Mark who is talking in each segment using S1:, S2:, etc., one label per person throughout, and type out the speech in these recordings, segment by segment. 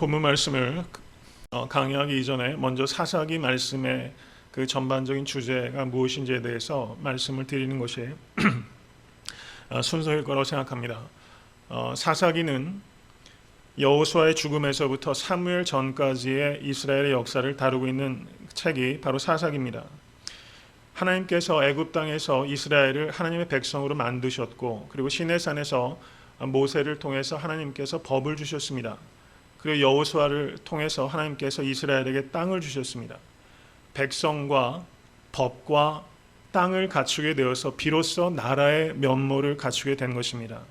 S1: 본문 말씀을 강의하기 이전에 먼저 사사기 말씀의 그 전반적인 주제가 무엇인지에 대해서 말씀을 드리는 것이 순서일 거라고 생각합니다. 사사기는 여호수아의 죽음에서부터 사무엘 전까지의 이스라엘의 역사를 다루고 있는 책이 바로 사사기입니다. 하나님께서 애굽 땅에서 이스라엘을 하나님의 백성으로 만드셨고, 그리고 시내산에서 모세를 통해서 하나님께서 법을 주셨습니다. 그리고 여호수아를 통해서 하나님께서 이스라엘에게 땅을 주셨습니다. 백성과 법과 땅을 갖추게 되어서 비로소 나라의 면모를 갖추게 된 것입니다.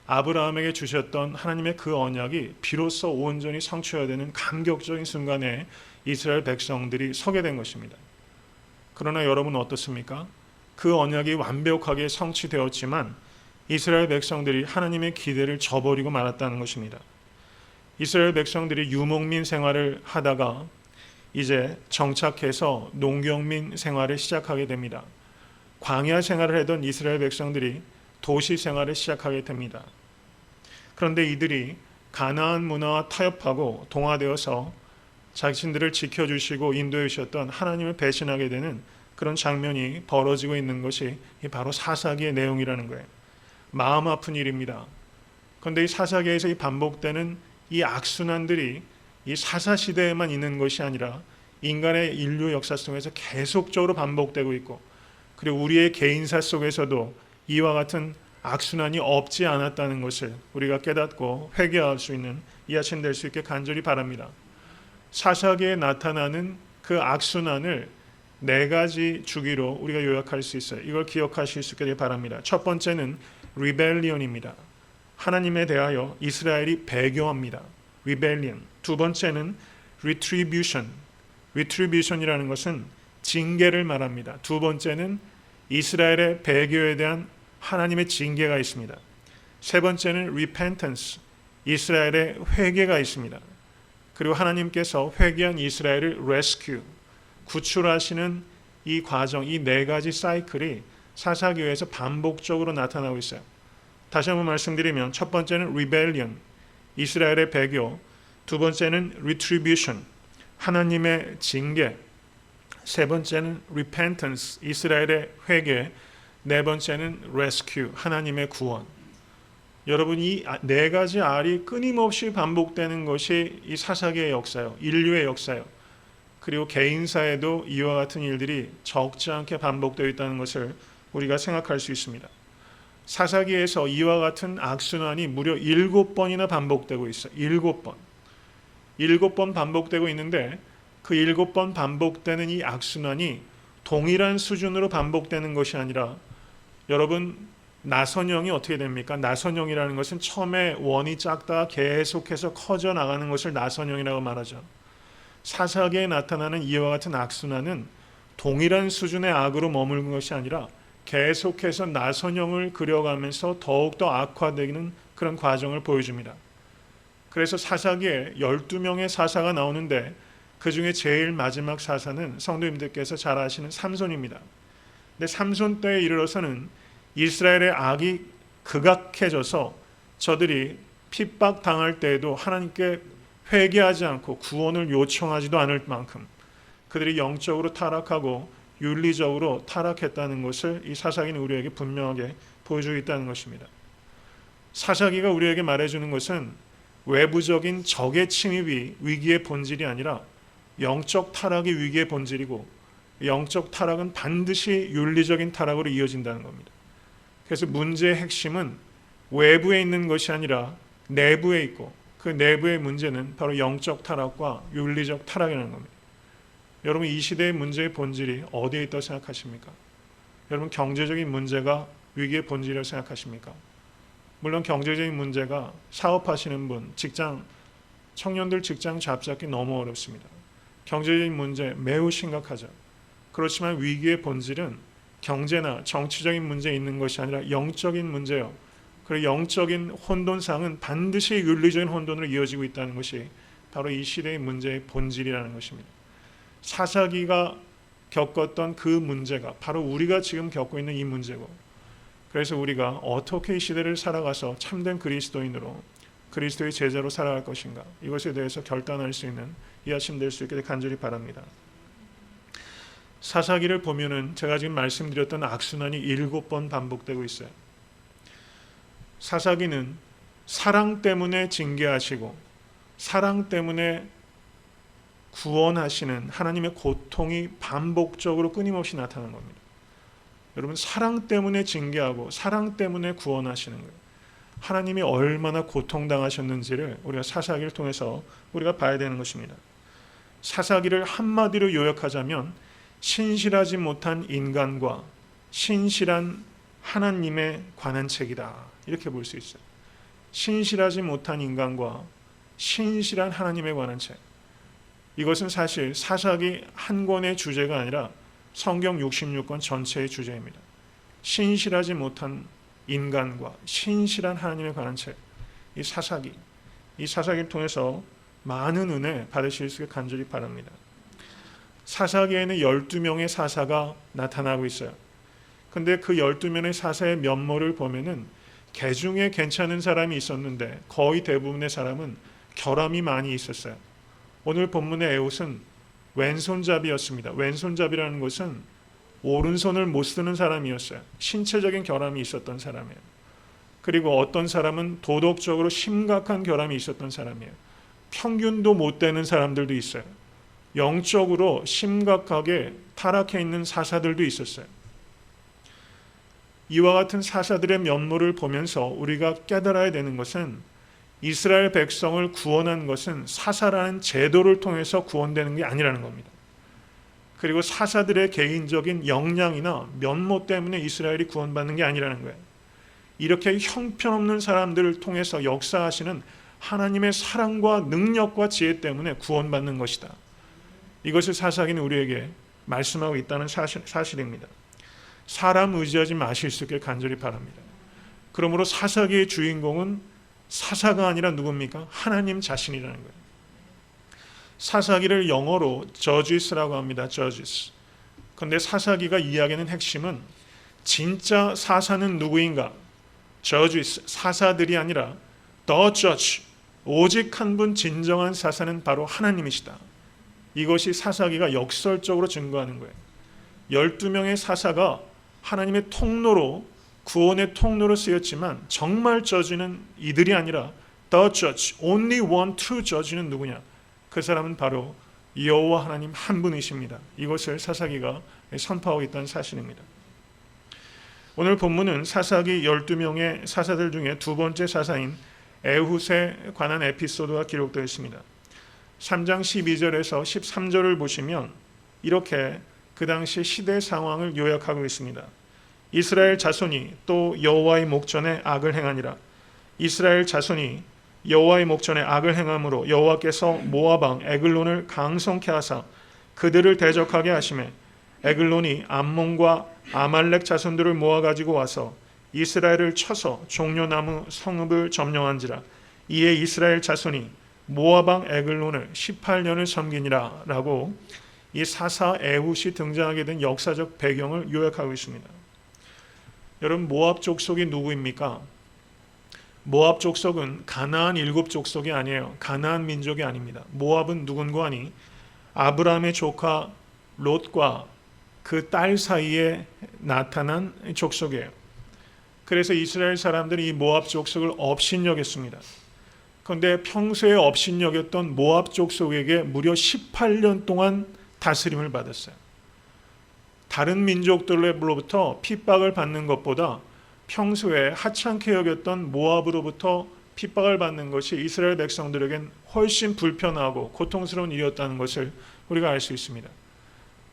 S1: 아브라함에게 주셨던 하나님의 그 언약이 비로소 온전히 성취되는 감격적인 순간에 이스라엘 백성들이 서게 된 것입니다. 그러나 여러분은 어떻습니까? 그 언약이 완벽하게 성취되었지만 이스라엘 백성들이 하나님의 기대를 저버리고 말았다는 것입니다. 이스라엘 백성들이 유목민 생활을 하다가 이제 정착해서 농경민 생활을 시작하게 됩니다. 광야 생활을 하던 이스라엘 백성들이 도시 생활을 시작하게 됩니다. 그런데 이들이 가나안 문화와 타협하고 동화되어서 자신들을 지켜주시고 인도해 주셨던 하나님을 배신하게 되는 그런 장면이 벌어지고 있는 것이 바로 사사기의 내용이라는 거예요. 마음 아픈 일입니다. 그런데 이 사사기에서 이 반복되는 이 악순환들이 이 사사시대에만 있는 것이 아니라 인간의 인류 역사 속에서 계속적으로 반복되고 있고, 그리고 우리의 개인사 속에서도 이와 같은 악순환이 없지 않았다는 것을 우리가 깨닫고 회개할 수 있는 이 아침 될 수 있게 간절히 바랍니다. 사사기에 나타나는 그 악순환을 네 가지 주기로 우리가 요약할 수 있어요. 이걸 기억하실 수 있기를 바랍니다. 첫 번째는 rebellion입니다. 하나님에 대하여 이스라엘이 배교합니다. rebellion. 두 번째는 retribution. retribution이라는 것은 징계를 말합니다. 두 번째는 이스라엘의 배교에 대한 하나님의 징계가 있습니다. 세 번째는 repentance. 이스라엘의 회개가 있습니다. 그리고 하나님께서 회개한 이스라엘을 rescue. 구출하시는 이 과정, 이 네 가지 사이클이 사사기에서 반복적으로 나타나고 있어요. 다시 한번 말씀드리면 첫 번째는 rebellion, 이스라엘의 배교, 두 번째는 retribution, 하나님의 징계, 세 번째는 repentance, 이스라엘의 회개, 네 번째는 rescue, 하나님의 구원. 여러분, 이 네 가지 R이 끊임없이 반복되는 것이 이 사사기의 역사요, 인류의 역사요. 그리고 개인사에도 이와 같은 일들이 적지 않게 반복되어 있다는 것을 우리가 생각할 수 있습니다. 사사기에서 이와 같은 악순환이 무려 7번이나 반복되고 있어요. 7번. 7번 반복되고 있는데 그 7번 반복되는 이 악순환이 동일한 수준으로 반복되는 것이 아니라, 여러분, 나선형이 어떻게 됩니까? 나선형이라는 것은 처음에 원이 작다가 계속해서 커져 나가는 것을 나선형이라고 말하죠. 사사기에 나타나는 이와 같은 악순환은 동일한 수준의 악으로 머무는 것이 아니라 계속해서 나선형을 그려가면서 더욱더 악화되는 그런 과정을 보여줍니다. 그래서 사사기에 12명의 사사가 나오는데 그 중에 제일 마지막 사사는 성도님들께서 잘 아시는 삼손입니다. 근데 삼손 때에 이르러서는 이스라엘의 악이 극악해져서 저들이 핍박당할 때에도 하나님께 회개하지 않고 구원을 요청하지도 않을 만큼 그들이 영적으로 타락하고 윤리적으로 타락했다는 것을 이 사사기는 우리에게 분명하게 보여주고 있다는 것입니다. 사사기가 우리에게 말해주는 것은 외부적인 적의 침입이 위기의 본질이 아니라 영적 타락이 위기의 본질이고, 영적 타락은 반드시 윤리적인 타락으로 이어진다는 겁니다. 그래서 문제의 핵심은 외부에 있는 것이 아니라 내부에 있고, 그 내부의 문제는 바로 영적 타락과 윤리적 타락이라는 겁니다. 여러분, 이 시대의 문제의 본질이 어디에 있다고 생각하십니까? 여러분, 경제적인 문제가 위기의 본질이라고 생각하십니까? 물론 경제적인 문제가 사업하시는 분, 청년들 직장 잡잡기 너무 어렵습니다. 경제적인 문제 매우 심각하죠. 그렇지만 위기의 본질은 경제나 정치적인 문제에 있는 것이 아니라 영적인 문제요. 그리고 영적인 혼돈상은 반드시 윤리적인 혼돈으로 이어지고 있다는 것이 바로 이 시대의 문제의 본질이라는 것입니다. 사사기가 겪었던 그 문제가 바로 우리가 지금 겪고 있는 이 문제고, 그래서 우리가 어떻게 이 시대를 살아가서 참된 그리스도인으로 그리스도의 제자로 살아갈 것인가, 이것에 대해서 결단할 수 있는 이 아침 될 수 있게 간절히 바랍니다. 사사기를 보면은 제가 지금 말씀드렸던 악순환이 7번 반복되고 있어요. 사사기는 사랑 때문에 징계하시고 사랑 때문에 구원하시는 하나님의 고통이 반복적으로 끊임없이 나타나는 겁니다. 여러분, 사랑 때문에 징계하고 사랑 때문에 구원하시는 거예요. 하나님이 얼마나 고통당하셨는지를 우리가 사사기를 통해서 우리가 봐야 되는 것입니다. 사사기를 한마디로 요약하자면 신실하지 못한 인간과 신실한 하나님에 관한 책이다, 이렇게 볼 수 있어요. 신실하지 못한 인간과 신실한 하나님에 관한 책. 이것은 사실 사사기 한 권의 주제가 아니라 성경 66권 전체의 주제입니다. 신실하지 못한 인간과 신실한 하나님에 관한 책, 이 사사기를 통해서 많은 은혜 받으실 수 있게 간절히 바랍니다. 사사기에는 12명의 사사가 나타나고 있어요. 근데 그 12명의 사사의 면모를 보면은 개 중에 괜찮은 사람이 있었는데 거의 대부분의 사람은 결함이 많이 있었어요. 오늘 본문의 에훗은 왼손잡이였습니다. 왼손잡이라는 것은 오른손을 못 쓰는 사람이었어요. 신체적인 결함이 있었던 사람이에요. 그리고 어떤 사람은 도덕적으로 심각한 결함이 있었던 사람이에요. 평균도 못 되는 사람들도 있어요. 영적으로 심각하게 타락해 있는 사사들도 있었어요. 이와 같은 사사들의 면모를 보면서 우리가 깨달아야 되는 것은 이스라엘 백성을 구원한 것은 사사라는 제도를 통해서 구원되는 게 아니라는 겁니다. 그리고 사사들의 개인적인 역량이나 면모 때문에 이스라엘이 구원받는 게 아니라는 거예요. 이렇게 형편없는 사람들을 통해서 역사하시는 하나님의 사랑과 능력과 지혜 때문에 구원받는 것이다. 이것을 사사기는 우리에게 말씀하고 있다는 사실입니다. 사람 의지하지 마실 수 있게 간절히 바랍니다. 그러므로 사사기의 주인공은 사사가 아니라 누굽니까? 하나님 자신이라는 거예요. 사사기를 영어로 Judges라고 합니다. Judges. 그런데 사사기가 이야기하는 핵심은 진짜 사사는 누구인가? Judges, 사사들이 아니라 The Judge, 오직 한 분 진정한 사사는 바로 하나님이시다. 이것이 사사기가 역설적으로 증거하는 거예요. 12명의 사사가 하나님의 통로로, 구원의 통로로 쓰였지만 정말 저주는 이들이 아니라 The Judge, only one true Judge는 누구냐? 그 사람은 바로 여호와 하나님 한 분이십니다. 이것을 사사기가 선포하고 있다는 사실입니다. 오늘 본문은 사사기 12명의 사사들 중에 두 번째 사사인 에훗에 관한 에피소드가 기록되어 있습니다. 3장 12절에서 13절을 보시면 이렇게 그 당시 시대 상황을 요약하고 있습니다. 이스라엘 자손이 또 여호와의 목전에 악을 행하니라. 이스라엘 자손이 여호와의 목전에 악을 행함으로 여호와께서 모압 왕 에글론을 강성케 하사 그들을 대적하게 하시매 에글론이 암몬과 아말렉 자손들을 모아 가지고 와서 이스라엘을 쳐서 종려나무 성읍을 점령한지라. 이에 이스라엘 자손이 모압 왕 에글론을 18년을 섬기니라 라고 이 사사 에훗이 등장하게 된 역사적 배경을 요약하고 있습니다. 여러분, 모압 족속이 누구입니까? 모압 족속은 가나안 7족속이 아니에요. 가나안 민족이 아닙니다. 모압은 누군가 하니 아브라함의 조카 롯과 그 딸 사이에 나타난 족속이에요. 그래서 이스라엘 사람들이 이 모압 족속을 업신여겼습니다. 그런데 평소에 업신여겼던 모압 족속에게 무려 18년 동안 다스림을 받았어요. 다른 민족들로부터 핍박을 받는 것보다 평소에 하찮게 여겼던 모압으로부터 핍박을 받는 것이 이스라엘 백성들에겐 훨씬 불편하고 고통스러운 일이었다는 것을 우리가 알 수 있습니다.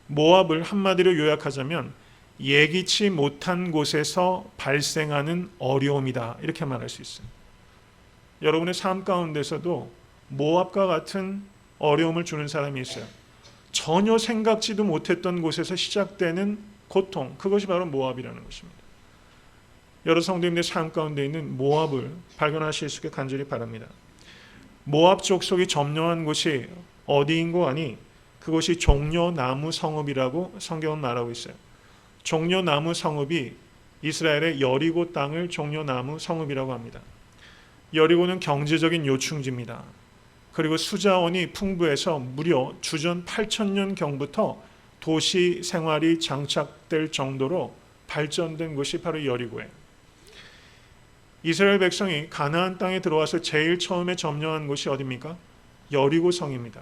S1: 모압을 한마디로 요약하자면 예기치 못한 곳에서 발생하는 어려움이다, 이렇게 말할 수 있어요. 여러분의 삶 가운데서도 모압과 같은 어려움을 주는 사람이 있어요. 전혀 생각지도 못했던 곳에서 시작되는 고통, 그것이 바로 모압이라는 것입니다. 여러 성도님들의 삶 가운데 있는 모압을 발견하실 수 있게 간절히 바랍니다. 모압 족속이 점령한 곳이 어디인고 하니 그것이 종려나무 성읍이라고 성경은 말하고 있어요. 종려나무 성읍이 이스라엘의 여리고 땅을 종려나무 성읍이라고 합니다. 여리고는 경제적인 요충지입니다. 그리고 수자원이 풍부해서 무려 주전 8,000년 경부터 도시 생활이 장착될 정도로 발전된 곳이 바로 여리고예요. 이스라엘 백성이 가나안 땅에 들어와서 제일 처음에 점령한 곳이 어디입니까? 여리고성입니다.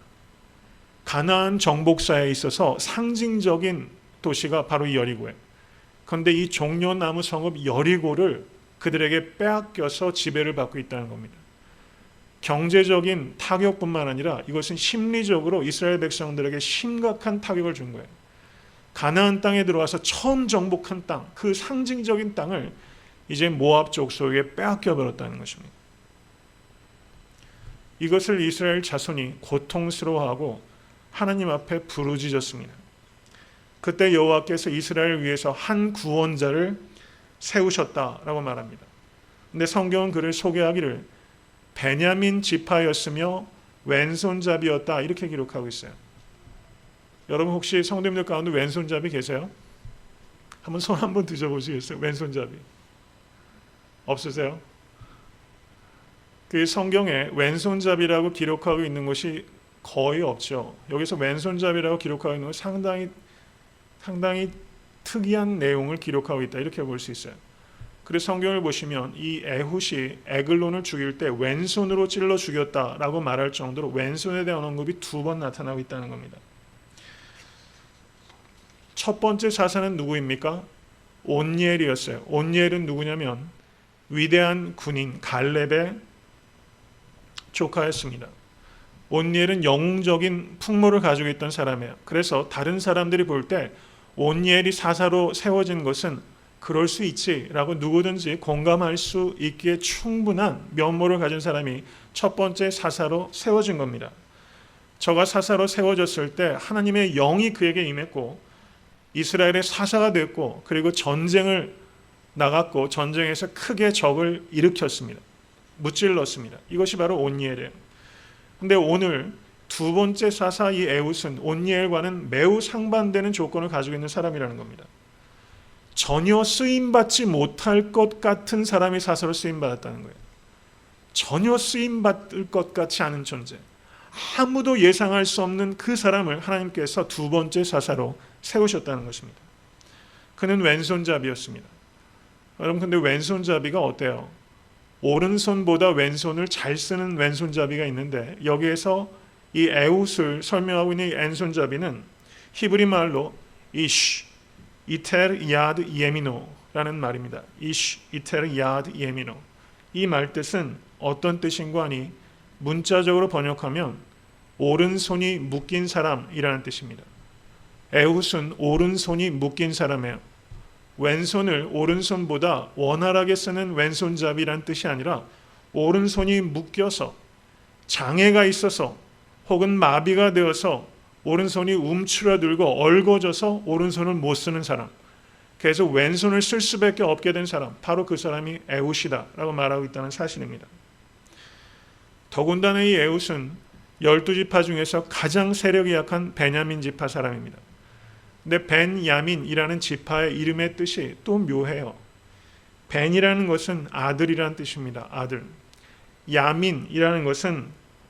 S1: 가나안 정복사에 있어서 상징적인 도시가 바로 이 여리고예요. 그런데 이 종려나무 성읍 여리고를 그들에게 빼앗겨서 지배를 받고 있다는 겁니다. 경제적인 타격뿐만 아니라 이것은 심리적으로 이스라엘 백성들에게 심각한 타격을 준 거예요. 가나안 땅에 들어와서 처음 정복한 땅, 그 상징적인 땅을 이제 모압 족속에게 빼앗겨 버렸다는 것입니다. 이것을 이스라엘 자손이 고통스러워하고 하나님 앞에 부르짖었습니다. 그때 여호와께서 이스라엘을 위해서 한 구원자를 세우셨다라고 말합니다. 근데 성경은 그를 소개하기를 베냐민 지파였으며 왼손잡이였다 이렇게 기록하고 있어요. 여러분 혹시 성도님들 가운데 왼손잡이 계세요? 한번 손 한번 드셔보시겠어요? 왼손잡이 없으세요? 그 성경에 왼손잡이라고 기록하고 있는 것이 거의 없죠. 여기서 왼손잡이라고 기록하고 있는 것은 상당히 특이한 내용을 기록하고 있다 이렇게 볼 수 있어요. 그래서 성경을 보시면 이 에훗이 에글론을 죽일 때 왼손으로 찔러 죽였다라고 말할 정도로 왼손에 대한 언급이 2번 나타나고 있다는 겁니다. 첫 번째 사사는 누구입니까? 온니엘이었어요. 온니엘은 누구냐면 위대한 군인 갈렙의 조카였습니다. 온니엘은 영웅적인 풍모를 가지고 있던 사람이에요. 그래서 다른 사람들이 볼 때 온니엘이 사사로 세워진 것은 그럴 수 있지라고 누구든지 공감할 수 있기에 충분한 면모를 가진 사람이 첫 번째 사사로 세워진 겁니다. 저가 사사로 세워졌을 때 하나님의 영이 그에게 임했고 이스라엘의 사사가 됐고 그리고 전쟁을 나갔고 전쟁에서 크게 적을 일으켰습니다. 무찔렀습니다. 이것이 바로 온니엘이에요. 근데 오늘 두 번째 사사 이 에훗은 온니엘과는 매우 상반되는 조건을 가지고 있는 사람이라는 겁니다. 전혀 쓰임받지 못할 것 같은 사람이 사사로 쓰임받았다는 거예요. 전혀 쓰임받을 것 같지 않은 존재, 아무도 예상할 수 없는 그 사람을 하나님께서 두 번째 사사로 세우셨다는 것입니다. 그는 왼손잡이였습니다. 여러분 근데 왼손잡이가 어때요? 오른손보다 왼손을 잘 쓰는 왼손잡이가 있는데 여기에서 이 에훗을 설명하고 있는 이 왼손잡이는 히브리 말로 이쉬 이텔 야드 예미노라는 말입니다. 이쉬 이텔 야드 예미노. 이 말 뜻은 어떤 뜻인가 하니 문자적으로 번역하면 오른손이 묶인 사람이라는 뜻입니다. 에훗은 오른손이 묶인 사람이에요. 왼손을 오른손보다 원활하게 쓰는 왼손잡이란 뜻이 아니라 오른손이 묶여서 장애가 있어서 혹은 마비가 되어서 오른손이 움츠러들고 얼거져서 오른손을 못 쓰는 사람, 그래서 왼손을 쓸 수밖에 없게 된 사람, 바로 그 사람이 에훗이다라고 말하고 있다는 사실입니다. 더군다나 이 에훗은 12지파 중에서 가장 세력이 약한 베냐민 지파 사람입니다. 근데 벤야민이라는 지파의 이름의 뜻이 또 묘해요. 벤이라는 것은 아들이라는 뜻입니다. 아들. 야민이라는 것은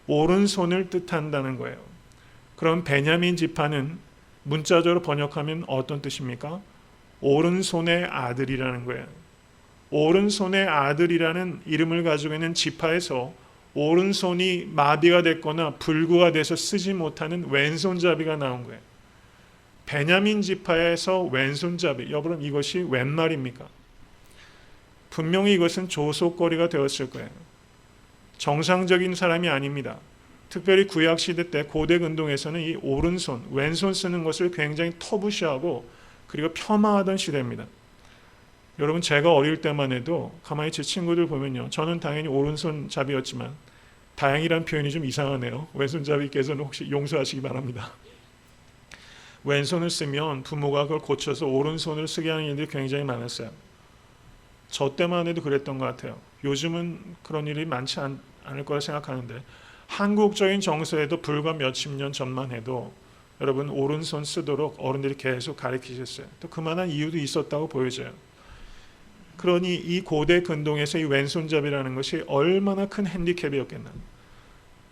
S1: 오른손을 뜻한다는 거예요. 그럼 베냐민 지파는 문자적으로 번역하면 어떤 뜻입니까? 오른손의 아들이라는 거예요. 오른손의 아들이라는 이름을 가지고 있는 지파에서 오른손이 마비가 됐거나 불구가 돼서 쓰지 못하는 왼손잡이가 나온 거예요. 베냐민 지파에서 왼손잡이, 여러분 이것이 웬 말입니까? 분명히 이것은 조속거리가 되었을 거예요. 정상적인 사람이 아닙니다. 특별히 구약시대 때 고대 근동에서는 이 오른손, 왼손 쓰는 것을 굉장히 터부시하고 그리고 폄하하던 시대입니다. 여러분 제가 어릴 때만 해도 가만히 제 친구들 보면요. 저는 당연히 오른손잡이였지만 다행이란 표현이 좀 이상하네요. 왼손잡이께서는 혹시 용서하시기 바랍니다. 왼손을 쓰면 부모가 그걸 고쳐서 오른손을 쓰게 하는 일들이 굉장히 많았어요. 저 때만 해도 그랬던 것 같아요. 요즘은 그런 일이 많지 않을 거라 생각하는데 한국적인 정서에도 불과 몇십 년 전만 해도 여러분 오른손 쓰도록 어른들이 계속 가르치셨어요. 또 그만한 이유도 있었다고 보여져요. 그러니 이 고대 근동에서 이 왼손잡이라는 것이 얼마나 큰 핸디캡이었겠나.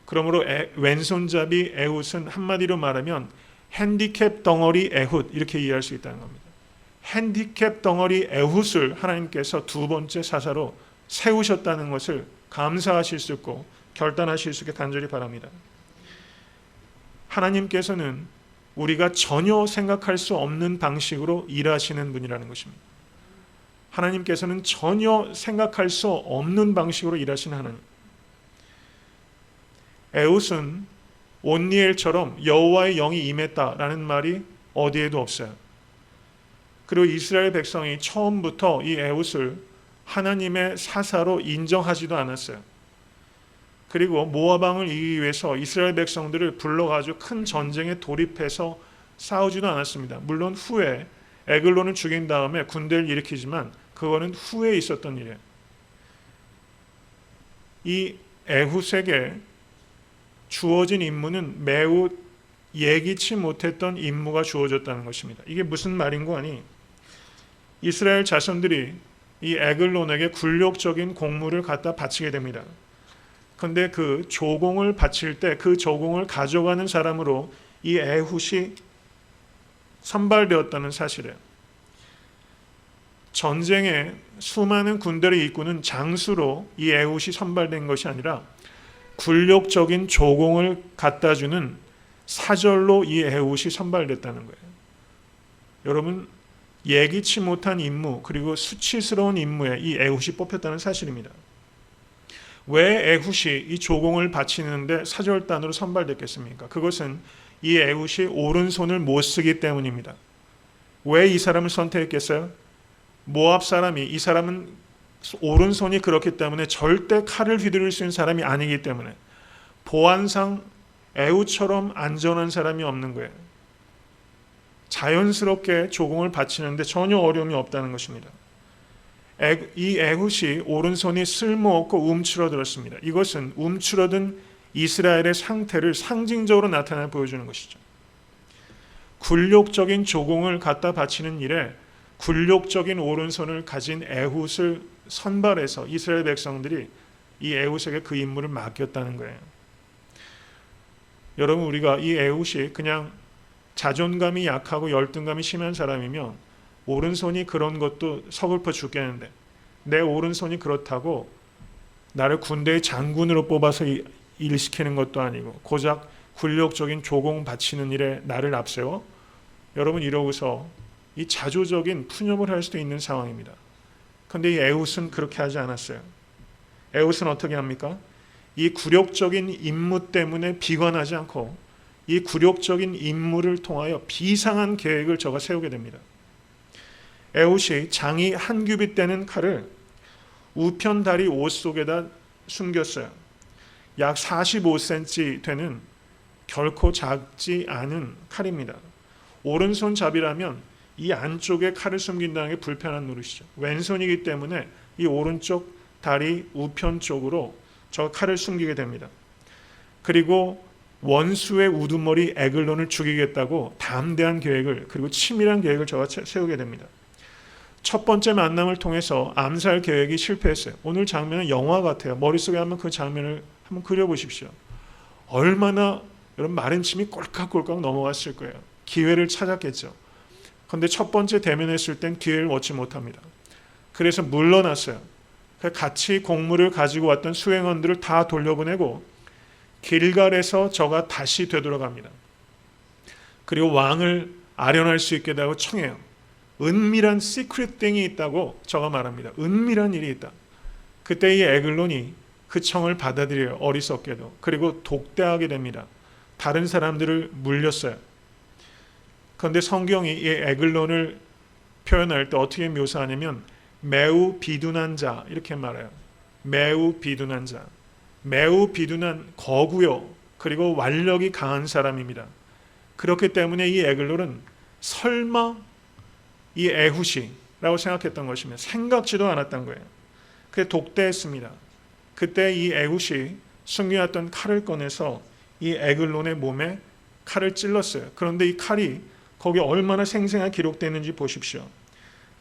S1: 그러므로 왼손잡이 에훗은 한마디로 말하면 핸디캡 덩어리 에훗, 이렇게 이해할 수 있다는 겁니다. 핸디캡 덩어리 에훗을 하나님께서 두 번째 사사로 세우셨다는 것을 감사하실 수 있고 결단하실 수 있게 간절히 바랍니다. 하나님께서는 우리가 전혀 생각할 수 없는 방식으로 일하시는 분이라는 것입니다. 하나님께서는 전혀 생각할 수 없는 방식으로 일하시는 하나님. 에훗은 온니엘처럼 여호와의 영이 임했다라는 말이 어디에도 없어요. 그리고 이스라엘 백성이 처음부터 이 에훗을 하나님의 사사로 인정하지도 않았어요. 그리고 모압 왕을 이기기 위해서 이스라엘 백성들을 불러가지고 큰 전쟁에 돌입해서 싸우지도 않았습니다. 물론 후에 에글론을 죽인 다음에 군대를 일으키지만 그거는 후에 있었던 일이에요. 이 에훗에게 주어진 임무는 매우 예기치 못했던 임무가 주어졌다는 것입니다. 이게 무슨 말인고 하니 이스라엘 자손들이 이 에글론에게 굴욕적인 공물을 갖다 바치게 됩니다. 그런데 그 조공을 바칠 때 그 조공을 가져가는 사람으로 이 에훗이 선발되었다는 사실이에요. 전쟁에 수많은 군대를 이끄는 장수로 이 에훗이 선발된 것이 아니라 굴욕적인 조공을 갖다 주는 사절로 이 에훗이 선발됐다는 거예요. 여러분, 예기치 못한 임무 그리고 수치스러운 임무에 이 에훗이 뽑혔다는 사실입니다. 왜 에훗이 이 조공을 바치는데 사절단으로 선발됐겠습니까? 그것은 이 에훗이 오른손을 못 쓰기 때문입니다. 왜 이 사람을 선택했겠어요? 모압 사람이, 이 사람은 오른손이 그렇기 때문에 절대 칼을 휘두를 수 있는 사람이 아니기 때문에 보안상 에훗처럼 안전한 사람이 없는 거예요. 자연스럽게 조공을 바치는데 전혀 어려움이 없다는 것입니다. 이 에훗이 오른손이 쓸모없고 움츠러들었습니다. 이것은 움츠러든 이스라엘의 상태를 상징적으로 나타내 보여주는 것이죠. 굴욕적인 조공을 갖다 바치는 일에 굴욕적인 오른손을 가진 에훗을 선발해서 이스라엘 백성들이 이 에훗에게 그 임무를 맡겼다는 거예요. 여러분, 우리가 이 에훗이 그냥 자존감이 약하고 열등감이 심한 사람이면 오른손이 그런 것도 서글퍼 죽겠는데 내 오른손이 그렇다고 나를 군대의 장군으로 뽑아서 일시키는 것도 아니고 고작 굴욕적인 조공 바치는 일에 나를 앞세워? 여러분, 이러고서 이 자조적인 푸념을 할 수도 있는 상황입니다. 그런데 이 에훗은 그렇게 하지 않았어요. 에훗은 어떻게 합니까? 이 굴욕적인 임무 때문에 비관하지 않고 이 굴욕적인 임무를 통하여 비상한 계획을 저가 세우게 됩니다. 에훗이 장이 한 규빗 되는 칼을 우편 다리 옷 속에다 숨겼어요. 약 45cm 되는 결코 작지 않은 칼입니다. 오른손 잡이라면 이 안쪽에 칼을 숨긴다는 게 불편한 노릇이죠. 왼손이기 때문에 이 오른쪽 다리 우편 쪽으로 저 칼을 숨기게 됩니다. 그리고 원수의 우두머리 에글론을 죽이겠다고 담대한 계획을, 그리고 치밀한 계획을 저가 세우게 됩니다. 첫 번째 만남을 통해서 암살 계획이 실패했어요. 오늘 장면은 영화 같아요. 머릿속에 한번 그 장면을 한번 그려보십시오. 얼마나 여러분 마른 침이 꼴깍꼴깍 넘어갔을 거예요. 기회를 찾았겠죠. 그런데 첫 번째 대면했을 땐 기회를 얻지 못합니다. 그래서 물러났어요. 같이 공물을 가지고 왔던 수행원들을 다 돌려보내고 길갈에서 저가 다시 되돌아갑니다. 그리고 왕을 아련할 수 있게 되고 청해요. 은밀한 시크릿 띵이 있다고 저가 말합니다. 은밀한 일이 있다. 그때 이 에글론이 그 청을 받아들여요. 어리석게도. 그리고 독대하게 됩니다. 다른 사람들을 물렸어요. 그런데 성경이 이 에글론을 표현할 때 어떻게 묘사하냐면 매우 비둔한 자, 이렇게 말해요. 매우 비둔한 자. 매우 비둔한 거구요. 그리고 완력이 강한 사람입니다. 그렇기 때문에 이 에글론은 설마 이 에훗이라고 생각했던 것이며 생각지도 않았던 거예요. 그래서 독대했습니다. 그때 이 에훗이 숨겨놨던 칼을 꺼내서 이 에글론의 몸에 칼을 찔렀어요. 그런데 이 칼이 거기에 얼마나 생생하게 기록되어 있는지 보십시오.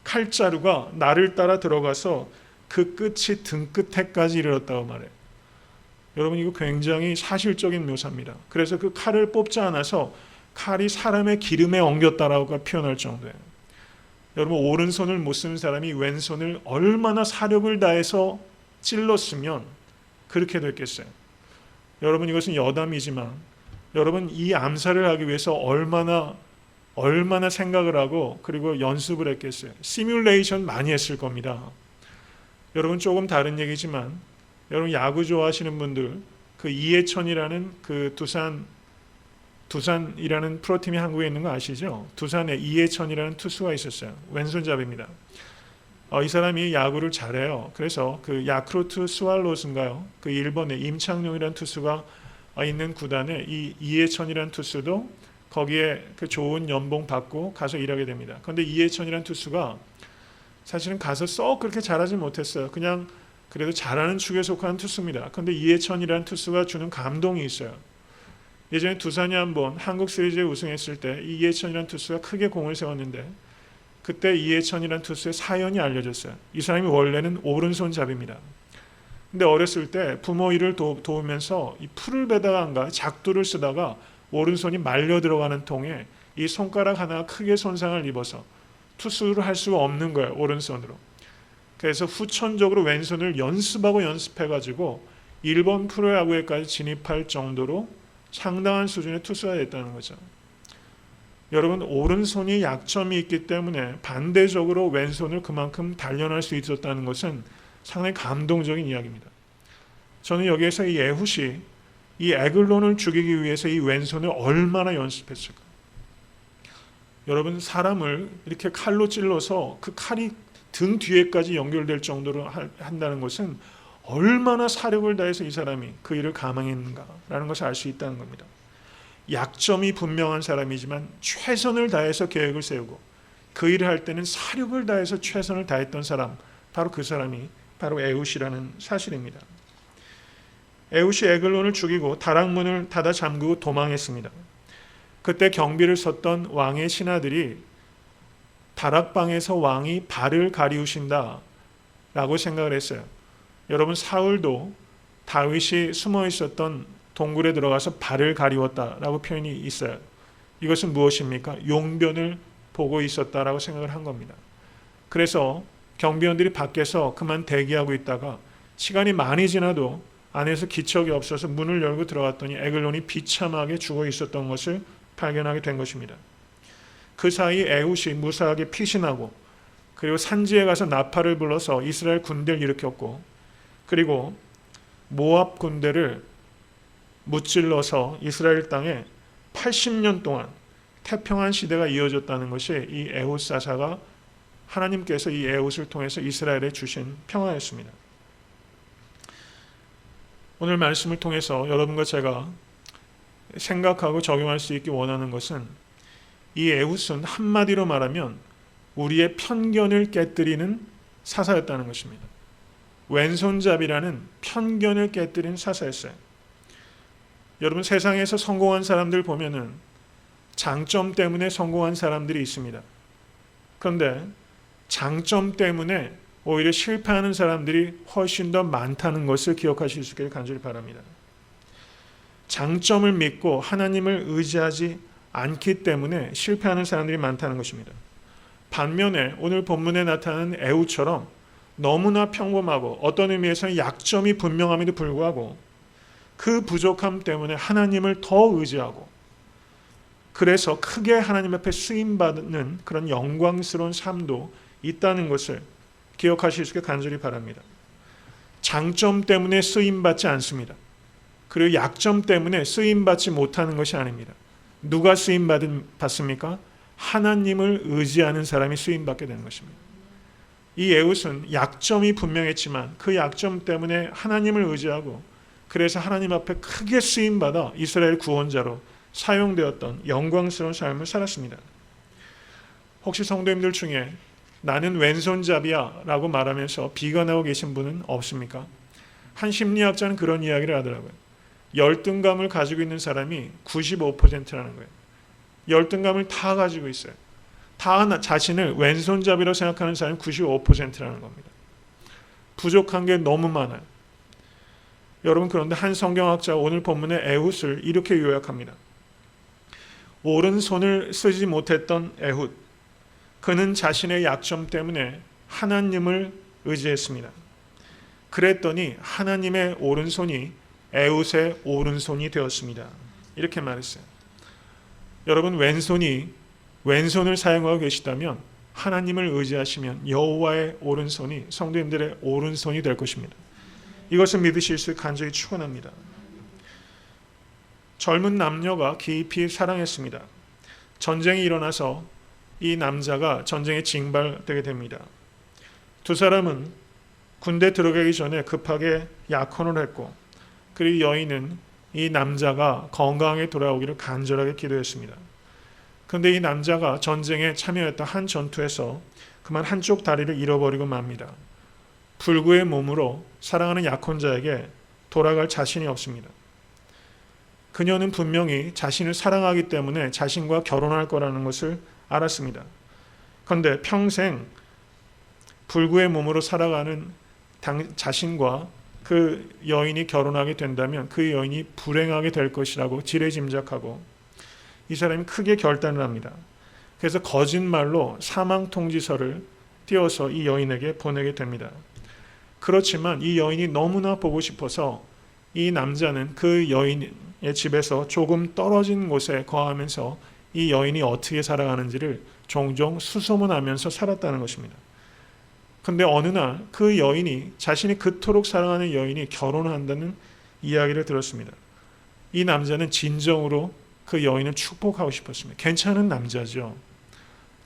S1: 칼자루가 나를 따라 들어가서 그 끝이 등 끝에까지 이르렀다고 말해요. 여러분, 이거 굉장히 사실적인 묘사입니다. 그래서 그 칼을 뽑지 않아서 칼이 사람의 기름에 엉겼다라고 표현할 정도예요. 여러분, 오른손을 못 쓰는 사람이 왼손을 얼마나 사력을 다해서 찔렀으면 그렇게 됐겠어요. 여러분, 이것은 여담이지만 여러분, 이 암살을 하기 위해서 얼마나 생각을 하고 그리고 연습을 했겠어요. 시뮬레이션 많이 했을 겁니다. 여러분, 조금 다른 얘기지만 여러분, 야구 좋아하시는 분들, 그 이해천이라는 그 두산이라는 프로팀이 한국에 있는 거 아시죠? 두산에 이해천이라는 투수가 있었어요. 왼손잡이입니다. 이 사람이 야구를 잘해요. 그래서 그 야크루트 스왈로스인가요? 그 일본에 임창용이라는 투수가 있는 구단에 이 이해천이라는 투수도 거기에 그 좋은 연봉 받고 가서 일하게 됩니다. 그런데 이해천이라는 투수가 사실은 가서 썩 그렇게 잘하지 못했어요. 그냥 그래도 잘하는 축에 속하는 투수입니다. 그런데 이해천이라는 투수가 주는 감동이 있어요. 예전에 두산이 한번 한국 시리즈에 우승했을 때 이해천이라는 투수가 크게 공을 세웠는데 그때 이해천이라는 투수의 사연이 알려졌어요. 이 사람이 원래는 오른손잡이입니다. 근데 어렸을 때 부모 일을 도우면서 이 풀을 베다가 작두를 쓰다가 오른손이 말려 들어가는 통에 이 손가락 하나가 크게 손상을 입어서 투수를 할 수가 없는 거예요. 오른손으로. 그래서 후천적으로 왼손을 연습해가지고 일본 프로야구에까지 진입할 정도로 상당한 수준의 투수가 됐다는 거죠. 여러분, 오른손이 약점이 있기 때문에 반대적으로 왼손을 그만큼 단련할 수 있었다는 것은 상당히 감동적인 이야기입니다. 저는 여기에서 이 에훗이 이 에글론을 죽이기 위해서 이 왼손을 얼마나 연습했을까. 여러분, 사람을 이렇게 칼로 찔러서 그 칼이 등 뒤에까지 연결될 정도로 한다는 것은 얼마나 사력을 다해서 이 사람이 그 일을 감행했는가라는 것을 알 수 있다는 겁니다. 약점이 분명한 사람이지만 최선을 다해서 계획을 세우고 그 일을 할 때는 사력을 다해서 최선을 다했던 사람, 바로 그 사람이 바로 에훗이라는 사실입니다. 에훗이 에글론을 죽이고 다락문을 닫아 잠그고 도망했습니다. 그때 경비를 섰던 왕의 신하들이 다락방에서 왕이 발을 가리우신다 라고 생각을 했어요. 여러분, 사울도 다윗이 숨어 있었던 동굴에 들어가서 발을 가리웠다라고 표현이 있어요. 이것은 무엇입니까? 용변을 보고 있었다라고 생각을 한 겁니다. 그래서 경비원들이 밖에서 그만 대기하고 있다가 시간이 많이 지나도 안에서 기척이 없어서 문을 열고 들어갔더니 에글론이 비참하게 죽어 있었던 것을 발견하게 된 것입니다. 그 사이 에훗이 무사하게 피신하고 그리고 산지에 가서 나팔을 불러서 이스라엘 군대를 일으켰고 그리고 모압 군대를 무찔러서 이스라엘 땅에 80년 동안 태평한 시대가 이어졌다는 것이 이 에훗 사사가 하나님께서 이 에훗을 통해서 이스라엘에 주신 평화였습니다. 오늘 말씀을 통해서 여러분과 제가 생각하고 적용할 수 있게 원하는 것은 이 에훗은 한마디로 말하면 우리의 편견을 깨뜨리는 사사였다는 것입니다. 왼손잡이라는 편견을 깨뜨린 사사였어요. 여러분, 세상에서 성공한 사람들 보면은 장점 때문에 성공한 사람들이 있습니다. 그런데 장점 때문에 오히려 실패하는 사람들이 훨씬 더 많다는 것을 기억하실 수 있기를 간절히 바랍니다. 장점을 믿고 하나님을 의지하지 않기 때문에 실패하는 사람들이 많다는 것입니다. 반면에 오늘 본문에 나타나는 에훗처럼 너무나 평범하고 어떤 의미에서는 약점이 분명함에도 불구하고 그 부족함 때문에 하나님을 더 의지하고 그래서 크게 하나님 앞에 쓰임받는 그런 영광스러운 삶도 있다는 것을 기억하실 수 있게 간절히 바랍니다. 장점 때문에 쓰임받지 않습니다. 그리고 약점 때문에 쓰임받지 못하는 것이 아닙니다. 누가 쓰임받습니까? 하나님을 의지하는 사람이 쓰임받게 되는 것입니다. 이 에훗은 약점이 분명했지만 그 약점 때문에 하나님을 의지하고 그래서 하나님 앞에 크게 쓰임받아 이스라엘 구원자로 사용되었던 영광스러운 삶을 살았습니다. 혹시 성도님들 중에 나는 왼손잡이야 라고 말하면서 비관하고 계신 분은 없습니까? 한 심리학자는 그런 이야기를 하더라고요. 열등감을 가지고 있는 사람이 95%라는 거예요. 열등감을 다 가지고 있어요. 자신을 왼손잡이라고 생각하는 사람이 95%라는 겁니다. 부족한 게 너무 많아요. 여러분, 그런데 한 성경학자가 오늘 본문의 에훗을 이렇게 요약합니다. 오른손을 쓰지 못했던 에훗, 그는 자신의 약점 때문에 하나님을 의지했습니다. 그랬더니 하나님의 오른손이 에훗의 오른손이 되었습니다. 이렇게 말했어요. 여러분, 왼손을 사용하고 계시다면 하나님을 의지하시면 여호와의 오른손이 성도님들의 오른손이 될 것입니다. 이것을 믿으실 수 간절히 축원합니다. 젊은 남녀가 깊이 사랑했습니다. 전쟁이 일어나서 이 남자가 전쟁에 징발되게 됩니다. 두 사람은 군대 들어가기 전에 급하게 약혼을 했고, 그리고 여인은 이 남자가 건강하게 돌아오기를 간절하게 기도했습니다. 그런데 이 남자가 전쟁에 참여했던 한 전투에서 그만 한쪽 다리를 잃어버리고 맙니다. 불구의 몸으로 사랑하는 약혼자에게 돌아갈 자신이 없습니다. 그녀는 분명히 자신을 사랑하기 때문에 자신과 결혼할 거라는 것을 알았습니다. 그런데 평생 불구의 몸으로 살아가는 자신과 그 여인이 결혼하게 된다면 그 여인이 불행하게 될 것이라고 지레짐작하고 이 사람이 크게 결단을 합니다. 그래서 거짓말로 사망 통지서를 띄워서 이 여인에게 보내게 됩니다. 그렇지만 이 여인이 너무나 보고 싶어서 이 남자는 그 여인의 집에서 조금 떨어진 곳에 거하면서 이 여인이 어떻게 살아가는지를 종종 수소문하면서 살았다는 것입니다. 그런데 어느 날 그 여인이, 자신이 그토록 사랑하는 여인이 결혼한다는 이야기를 들었습니다. 이 남자는 진정으로 그 여인을 축복하고 싶었습니다. 괜찮은 남자죠.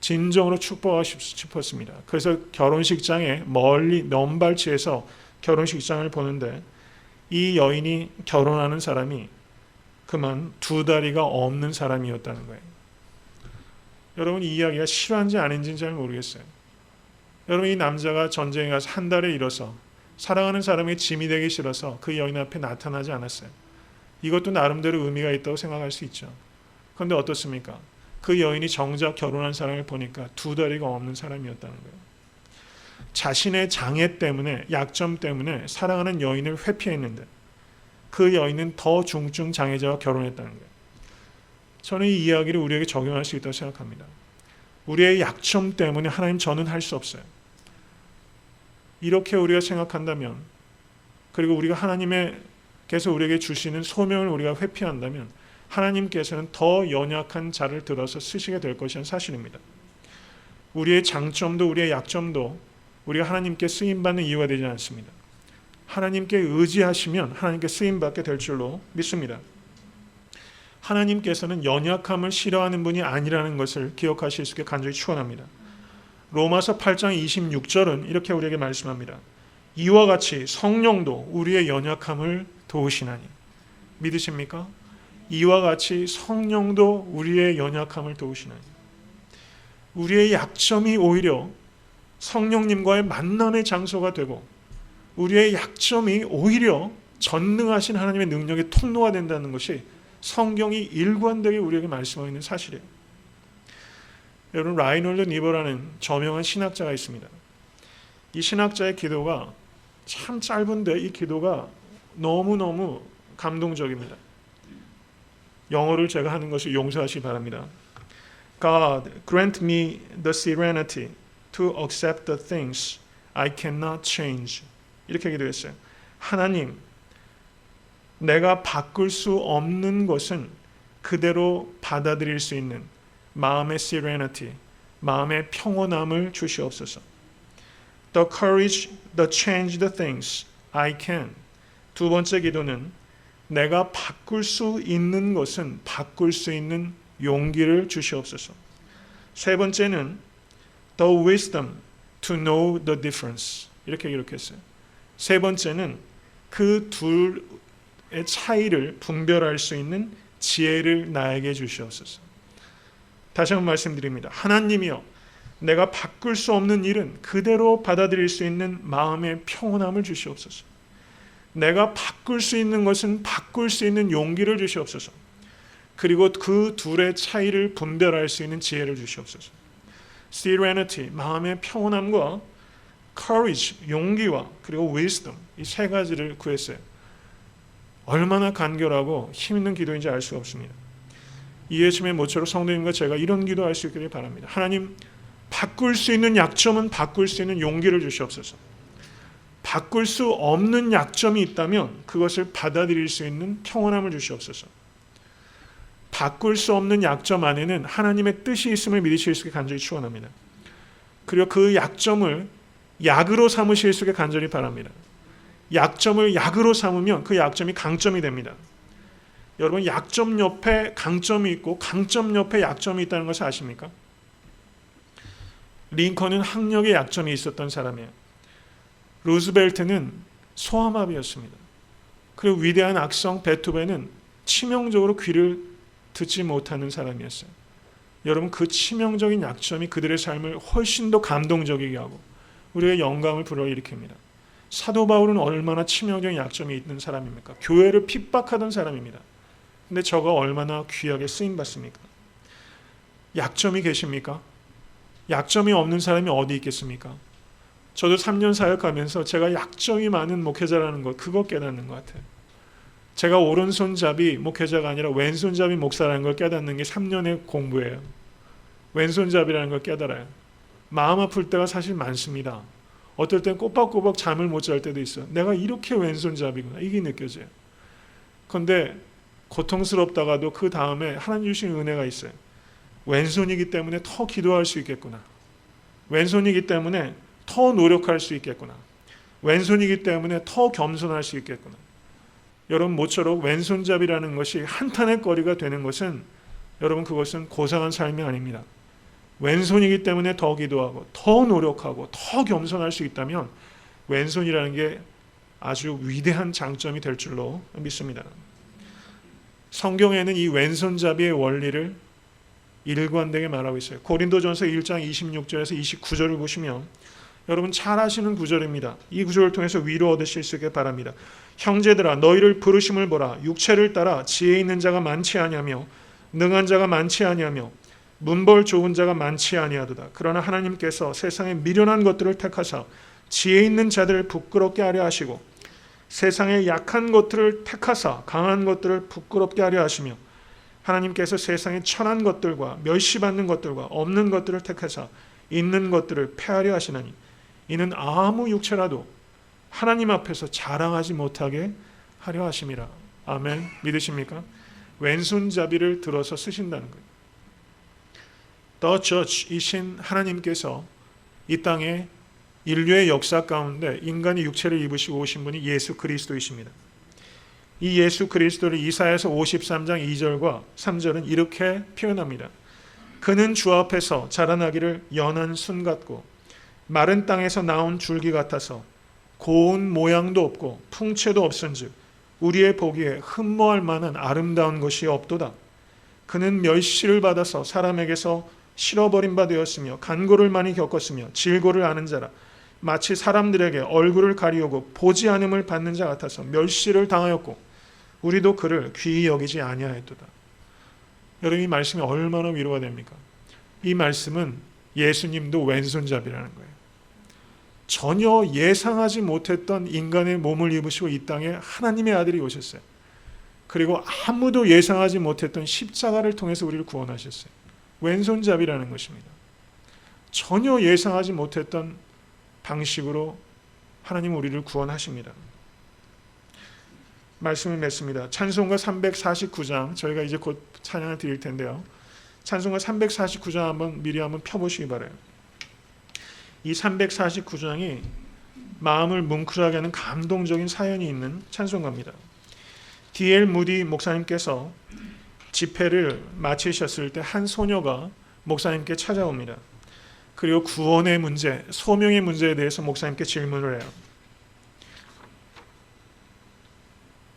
S1: 진정으로 축복하고 싶었습니다. 그래서 결혼식장에 멀리 먼발치에서 결혼식장을 보는데 이 여인이 결혼하는 사람이 그만 두 다리가 없는 사람이었다는 거예요. 여러분, 이 이야기가 실화인지 아닌지는 잘 모르겠어요. 여러분, 이 남자가 전쟁에 가서 한 달에 이뤄서 사랑하는 사람이 짐이 되기 싫어서 그 여인 앞에 나타나지 않았어요. 이것도 나름대로 의미가 있다고 생각할 수 있죠. 그런데 어떻습니까? 그 여인이 정작 결혼한 사람을 보니까 두 다리가 없는 사람이었다는 거예요. 자신의 장애 때문에, 약점 때문에 사랑하는 여인을 회피했는데 그 여인은 더 중증 장애자와 결혼했다는 거예요. 저는 이 이야기를 우리에게 적용할 수 있다고 생각합니다. 우리의 약점 때문에 하나님, 저는 할 수 없어요. 이렇게 우리가 생각한다면, 그리고 우리가 하나님께서 우리에게 주시는 소명을 우리가 회피한다면 하나님께서는 더 연약한 자를 들어서 쓰시게 될 것이란 사실입니다. 우리의 장점도 우리의 약점도 우리가 하나님께 쓰임받는 이유가 되지 않습니다. 하나님께 의지하시면 하나님께 쓰임받게 될 줄로 믿습니다. 하나님께서는 연약함을 싫어하는 분이 아니라는 것을 기억하실 수 있게 간절히 축원합니다. 로마서 8장 26절은 이렇게 우리에게 말씀합니다. 이와 같이 성령도 우리의 연약함을 도우시나니. 믿으십니까? 이와 같이 성령도 우리의 연약함을 도우시나니. 우리의 약점이 오히려 성령님과의 만남의 장소가 되고, 우리의 약점이 오히려 전능하신 하나님의 능력의 통로가 된다는 것이 성경이 일관되게 우리에게 말씀하고 있는 사실이에요. 여러분, 라이놀드 니버라는 저명한 신학자가 있습니다. 이 신학자의 기도가 참 짧은데 이 기도가 너무너무 감동적입니다. 영어를 제가 하는 것을 용서하시기 바랍니다. God, grant me the serenity to accept the things I cannot change. 이렇게 기도했어요. 하나님, 내가 바꿀 수 없는 것은 그대로 받아들일 수 있는 마음의 serenity, 마음의 평온함을 주시옵소서. The courage to change the things I can. 두 번째 기도는 내가 바꿀 수 있는 것은 바꿀 수 있는 용기를 주시옵소서. 세 번째는 the wisdom to know the difference. 이렇게 기록했어요. 세 번째는 그 둘의 차이를 분별할 수 있는 지혜를 나에게 주시옵소서. 다시 한번 말씀드립니다. 하나님이여, 내가 바꿀 수 없는 일은 그대로 받아들일 수 있는 마음의 평온함을 주시옵소서. 내가 바꿀 수 있는 것은 바꿀 수 있는 용기를 주시옵소서. 그리고 그 둘의 차이를 분별할 수 있는 지혜를 주시옵소서. serenity, 마음의 평온함과 courage, 용기와 그리고 wisdom, 이 세 가지를 구했어요. 얼마나 간결하고 힘 있는 기도인지 알 수가 없습니다. 이 아침에 모처럼 성도님과 제가 이런 기도할 수 있기를 바랍니다. 하나님, 바꿀 수 있는 약점은 바꿀 수 있는 용기를 주시옵소서. 바꿀 수 없는 약점이 있다면 그것을 받아들일 수 있는 평온함을 주시옵소서. 바꿀 수 없는 약점 안에는 하나님의 뜻이 있음을 믿으실 수 있게 간절히 축원합니다. 그리고 그 약점을 약으로 삼으실 수 있게 간절히 바랍니다. 약점을 약으로 삼으면 그 약점이 강점이 됩니다. 여러분, 약점 옆에 강점이 있고 강점 옆에 약점이 있다는 것을 아십니까? 링컨은 학력에 약점이 있었던 사람이에요. 루즈벨트는 소아마비였습니다. 그리고 위대한 악성 베토벤은 치명적으로 귀를 듣지 못하는 사람이었어요. 여러분, 그 치명적인 약점이 그들의 삶을 훨씬 더 감동적이게 하고 우리의 영감을 불러일으킵니다. 사도 바울은 얼마나 치명적인 약점이 있는 사람입니까? 교회를 핍박하던 사람입니다. 근데 저가 얼마나 귀하게 쓰임받습니까? 약점이 계십니까? 약점이 없는 사람이 어디 있겠습니까? 저도 3년 사역하면서 제가 약점이 많은 목회자라는 것, 그거 깨닫는 것 같아요. 제가 오른손잡이 목회자가 아니라 왼손잡이 목사라는 걸 깨닫는 게 3년의 공부예요. 왼손잡이라는 걸 깨달아요. 마음 아플 때가 사실 많습니다. 어떨 땐 꼬박꼬박 잠을 못 잘 때도 있어요. 내가 이렇게 왼손잡이구나, 이게 느껴져요. 그런데 고통스럽다가도 그 다음에 하나님 주신 은혜가 있어요. 왼손이기 때문에 더 기도할 수 있겠구나. 왼손이기 때문에 더 노력할 수 있겠구나. 왼손이기 때문에 더 겸손할 수 있겠구나. 여러분, 모처럼 왼손잡이라는 것이 한탄의 거리가 되는 것은, 여러분, 그것은 고상한 삶이 아닙니다. 왼손이기 때문에 더 기도하고 더 노력하고 더 겸손할 수 있다면 왼손이라는 게 아주 위대한 장점이 될 줄로 믿습니다. 성경에는 이 왼손잡이의 원리를 일관되게 말하고 있어요. 고린도전서 1장 26절에서 29절을 보시면 여러분 잘 아시는 구절입니다. 이 구절을 통해서 위로 얻으실 수 있게 바랍니다. 형제들아, 너희를 부르심을 보라. 육체를 따라 지혜 있는 자가 많지 아니하며 능한 자가 많지 아니하며 문벌 좋은 자가 많지 아니하도다. 그러나 하나님께서 세상에 미련한 것들을 택하사 지혜 있는 자들을 부끄럽게 하려 하시고 세상에 약한 것들을 택하사 강한 것들을 부끄럽게 하려 하시며 하나님께서 세상에 천한 것들과 멸시받는 것들과 없는 것들을 택하사 있는 것들을 패하려 하시나니 이는 아무 육체라도 하나님 앞에서 자랑하지 못하게 하려 하심이라. 아멘. 믿으십니까? 왼손잡이를 들어서 쓰신다는 거예요. The Judge이신 하나님께서 이 땅에 인류의 역사 가운데 인간의 육체를 입으시고 오신 분이 예수 그리스도이십니다. 이 예수 그리스도를 이사야서 53장 2절과 3절은 이렇게 표현합니다. 그는 주 앞에서 자라나기를 연한 순 같고 마른 땅에서 나온 줄기 같아서 고운 모양도 없고 풍채도 없은즉 우리의 보기에 흠모할 만한 아름다운 것이 없도다. 그는 멸시를 받아서 사람에게서 실어버린 바 되었으며 간고를 많이 겪었으며 질고를 아는 자라. 마치 사람들에게 얼굴을 가리우고 보지 않음을 받는 자 같아서 멸시를 당하였고 우리도 그를 귀히 여기지 아니하였도다. 여러분, 이 말씀이 얼마나 위로가 됩니까? 이 말씀은 예수님도 왼손잡이라는 거예요. 전혀 예상하지 못했던 인간의 몸을 입으시고 이 땅에 하나님의 아들이 오셨어요. 그리고 아무도 예상하지 못했던 십자가를 통해서 우리를 구원하셨어요. 왼손잡이라는 것입니다. 전혀 예상하지 못했던 방식으로 하나님 우리를 구원하십니다. 말씀을 맺습니다. 찬송가 349장, 저희가 이제 곧 찬양을 드릴 텐데요. 찬송가 349장 미리 한번 펴보시기 바라요. 이 349장이 마음을 뭉클하게 하는 감동적인 사연이 있는 찬송가입니다. D.L. 무디 목사님께서 집회를 마치셨을 때 한 소녀가 목사님께 찾아옵니다. 그리고 구원의 문제, 소명의 문제에 대해서 목사님께 질문을 해요.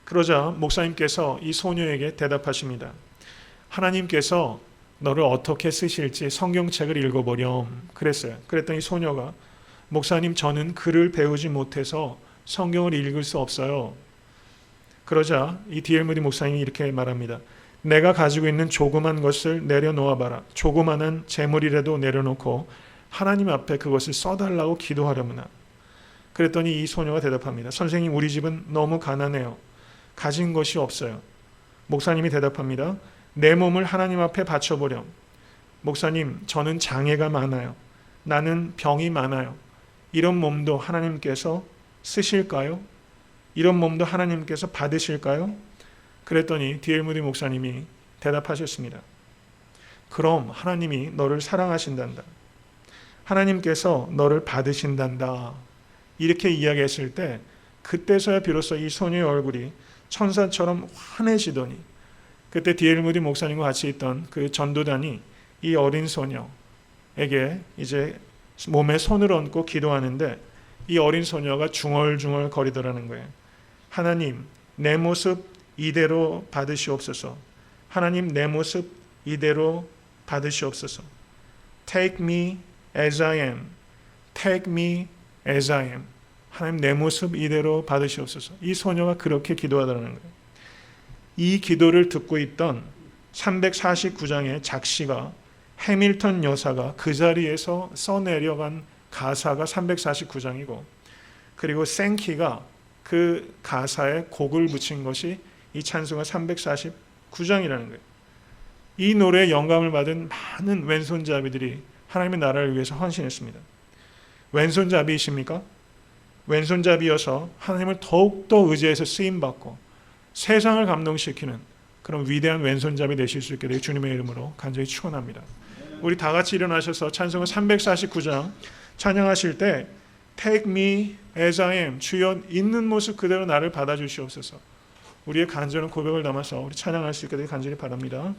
S1: 그러자 목사님께서 이 소녀에게 대답하십니다. 하나님께서 너를 어떻게 쓰실지 성경책을 읽어보렴 그랬어요. 그랬더니 소녀가 목사님, 저는 글을 배우지 못해서 성경을 읽을 수 없어요. 그러자 이 D.L. 무디 목사님이 이렇게 말합니다. 내가 가지고 있는 조그만 것을 내려놓아봐라. 조그만한 재물이라도 내려놓고 하나님 앞에 그것을 써달라고 기도하려무나. 그랬더니 이 소녀가 대답합니다. 선생님, 우리 집은 너무 가난해요. 가진 것이 없어요. 목사님이 대답합니다. 내 몸을 하나님 앞에 바쳐보렴. 목사님, 저는 장애가 많아요. 나는 병이 많아요. 이런 몸도 하나님께서 쓰실까요? 이런 몸도 하나님께서 받으실까요? 그랬더니 D.L. 무디 목사님이 대답하셨습니다. 그럼 하나님이 너를 사랑하신단다. 하나님께서 너를 받으신단다. 이렇게 이야기했을 때 그때서야 비로소 이 소녀의 얼굴이 천사처럼 환해지더니, 그때 D.L. 무디 목사님과 같이 있던 그 전도단이 이 어린 소녀에게 이제 몸에 손을 얹고 기도하는데 이 어린 소녀가 중얼중얼 거리더라는 거예요. 하나님, 내 모습 이대로 받으시옵소서. 하나님, 내 모습 이대로 받으시옵소서. Take me as I am. Take me as I am. 하나님, 내 모습 이대로 받으시옵소서. 이 소녀가 그렇게 기도하더라는 거예요. 이 기도를 듣고 있던 349장의 작시가, 해밀턴 여사가 그 자리에서 써내려간 가사가 349장이고, 그리고 생키가 그 가사에 곡을 붙인 것이 이 찬송가 349장이라는 거예요. 이 노래에 영감을 받은 많은 왼손잡이들이 하나님의 나라를 위해서 헌신했습니다. 왼손잡이이십니까? 왼손잡이여서 하나님을 더욱더 의지해서 쓰임받고 세상을 감동시키는 그런 위대한 왼손잡이 되실 수 있게 되길 주님의 이름으로 간절히 축원합니다. 우리 다 같이 일어나셔서 찬송가 349장 찬양하실 때 Take me as I am. 주여 있는 모습 그대로 나를 받아주시옵소서. 우리의 간절한 고백을 담아서 우리 찬양할 수 있게 되길 간절히 바랍니다.